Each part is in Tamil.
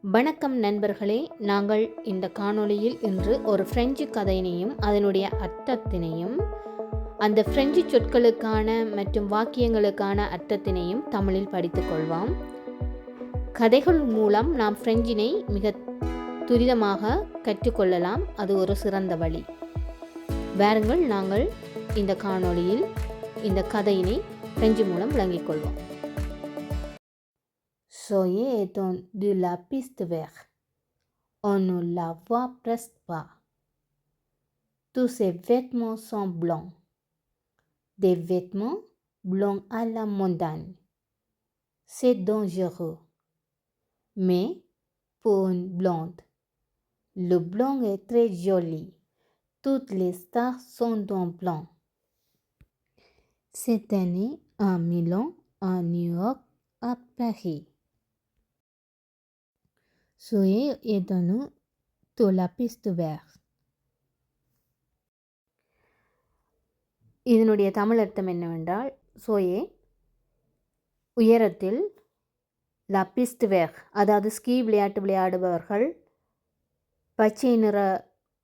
வணக்கம் நண்பர்களே, நாங்கள் இந்த காணொளியில் இன்று ஒரு பிரெஞ்சு கதையினையும் அதனுடைய அர்த்தத்தினையும் அந்த பிரெஞ்சு சொற்களுக்கான மற்றும் வாக்கியங்களுக்கான அர்த்தத்தினையும் தமிழில் படித்துக் கொள்வோம். கதைகள் மூலம் நாம் பிரெஞ்சினை மிக துரிதமாக கற்றுக்கொள்ளலாம். அது ஒரு சிறந்த வழி. வாருங்கள், நாங்கள் இந்த காணொளியில் இந்த கதையினை பிரெஞ்சு மூலம் விளங்கிக் கொள்வோம். Zoé est de la piste verte. On ne la voit presque pas. Tous ses vêtements sont blancs. Des vêtements blancs à la montagne. C'est dangereux. Mais pour une blonde, le blanc est très joli. Toutes les stars sont en blanc. Cette année, à Milan, à New York, à Paris. Zoé est de la piste verte. இதனுடைய தமிழ் அர்த்தம் என்னவென்றால், சோயே உயரத்தில், லா பிஸ்ட் வேர் அதாவது ஸ்கீ விளையாட்டு விளையாடுபவர்கள் பச்சை நிற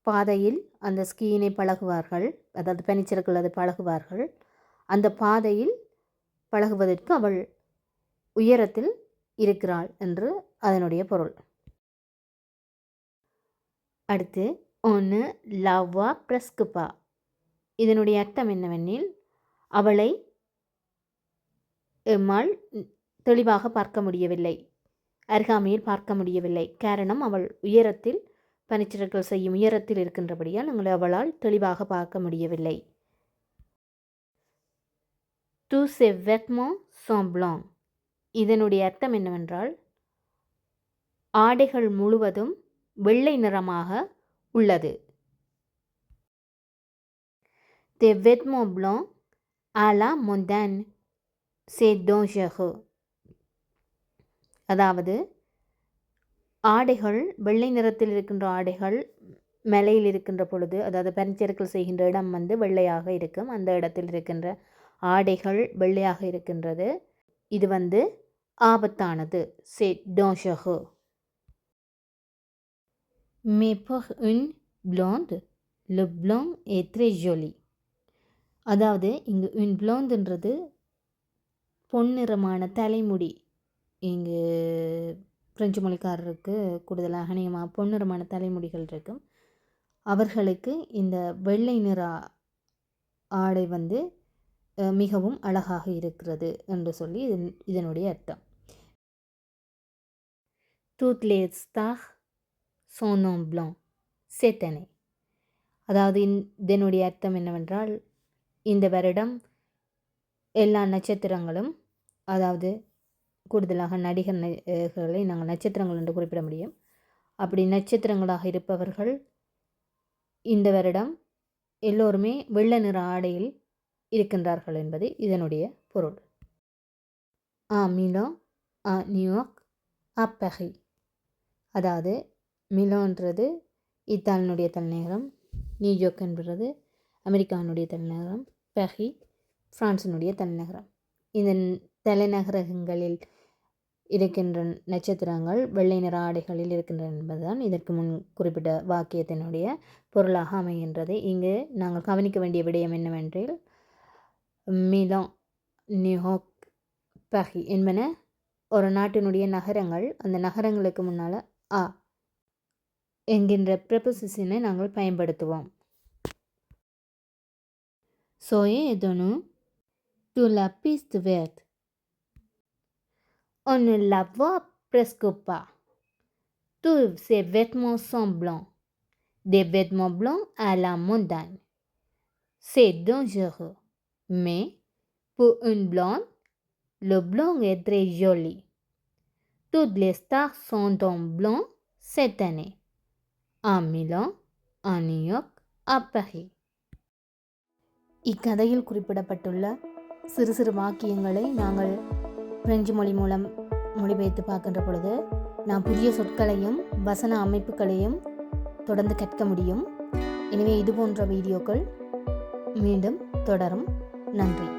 பாதையில் அந்த ஸ்கீயினை பழகுவார்கள், அதாவது பனிச்சறுக்கள் அதை பழகுவார்கள். அந்த பாதையில் பழகுவதற்கு அவள் உயரத்தில் இருக்கிறாள் என்று அதனுடைய பொருள். அடுத்து ஒன்று லவ்வா பிரஸ்குபா. இதனுடைய அர்த்தம் என்னவெனில், அவளை எம்மால் தெளிவாக பார்க்க முடியவில்லை, அருகாமையில் பார்க்க முடியவில்லை. காரணம், அவள் உயரத்தில் பனிச்சறுக்கள் செய்யும் உயரத்தில் இருக்கின்றபடியால் அவளால் தெளிவாக பார்க்க முடியவில்லை. Tous ses vêtements sont blancs. இதனுடைய அர்த்தம் என்னவென்றால், ஆடைகள் முழுவதும் வெள்ளை நிறமாக உள்ளது. Des vêtements blancs à la montagne, c'est dangereux. அதாவது ஆடைகள் வெள்ளை நிறத்தில் இருக்கின்ற ஆடைகள் மலையில் இருக்கின்ற பொழுது, அதாவது பனிச்சறுக்கள் செய்கின்ற இடம் வெள்ளையாக இருக்கும். அந்த இடத்தில் இருக்கின்ற ஆடைகள் வெள்ளையாக இருக்கின்றது. இது ஆபத்தானது. C'est dangereux. Mais pour une blonde, le blanc est très joli. அதாவது இங்கு une blondeன்றது பொன்னிறமான தலைமுடி. இங்கு பிரெஞ்சு மொழிக்காரருக்கு கூடுதலாக அநேகமாக பொன்னிறமான தலைமுடிகள் இருக்கும். அவர்களுக்கு இந்த வெள்ளை நிற ஆடை மிகவும் அழகாக இருக்கிறது என்று சொல்லி இதனுடைய அர்த்தம். Toutes les stars sont en blanc cette année. அதாவது இதனுடைய அர்த்தம் என்னவென்றால், இந்த வருடம் எல்லா நட்சத்திரங்களும், அதாவது கூடுதலாக நடிகர்களை நாங்கள் நட்சத்திரங்கள் என்று குறிப்பிட முடியும். அப்படி நட்சத்திரங்களாக இருப்பவர்கள் இந்த வருடம் எல்லோருமே வெள்ளை நிற ஆடையில் இருக்கின்றார்கள் என்பது இதனுடைய பொருள். ஆ மிலான், ஆ நியூயார்க், ஆ பாரி. அதாவது மிலான்றது இத்தாலியினுடைய தலைநகரம், நியூயார்க் என்பது அமெரிக்காவினுடைய தலைநகரம், பாரி பிரான்சினுடைய தலைநகரம். இந்த தலைநகரங்களில் இருக்கின்ற நட்சத்திரங்கள் வெள்ளை நிற ஆடைகளில் இருக்கின்றன என்பதுதான் இதற்கு முன் குறிப்பிட்ட வாக்கியத்தினுடைய பொருளாக அமைகின்றது. இங்கு நாங்கள் கவனிக்க வேண்டிய விடயம் என்னவென்றால், மிலான், நியூயார்க், பாரி என்பன ஒரு நாட்டினுடைய நகரங்கள். அந்த நகரங்களுக்கு முன்னால் ஆ என்கின்ற ப்ரெபோசிஷனை நாங்கள் பயன்படுத்துவோம். Zoé est de la piste verte. On ne la voit presque pas. Tous ses vêtements sont blancs. Des vêtements blancs à la montagne. C'est dangereux. Mais pour une blonde, le blanc est très joli. Toutes les stars sont en blanc cette année. À Milan, à New York, à Paris. இக்கதையில் குறிப்பிடப்பட்டுள்ள சிறு சிறு வாக்கியங்களை நாங்கள் பிரெஞ்சு மொழி மூலம் மொழிபெயர்த்து பார்க்கின்ற பொழுது நாம் புதிய சொற்களையும் வசன அமைப்புகளையும் தொடர்ந்து கற்க முடியும். எனவே இதுபோன்ற வீடியோக்கள் மீண்டும் தொடரும். நன்றி.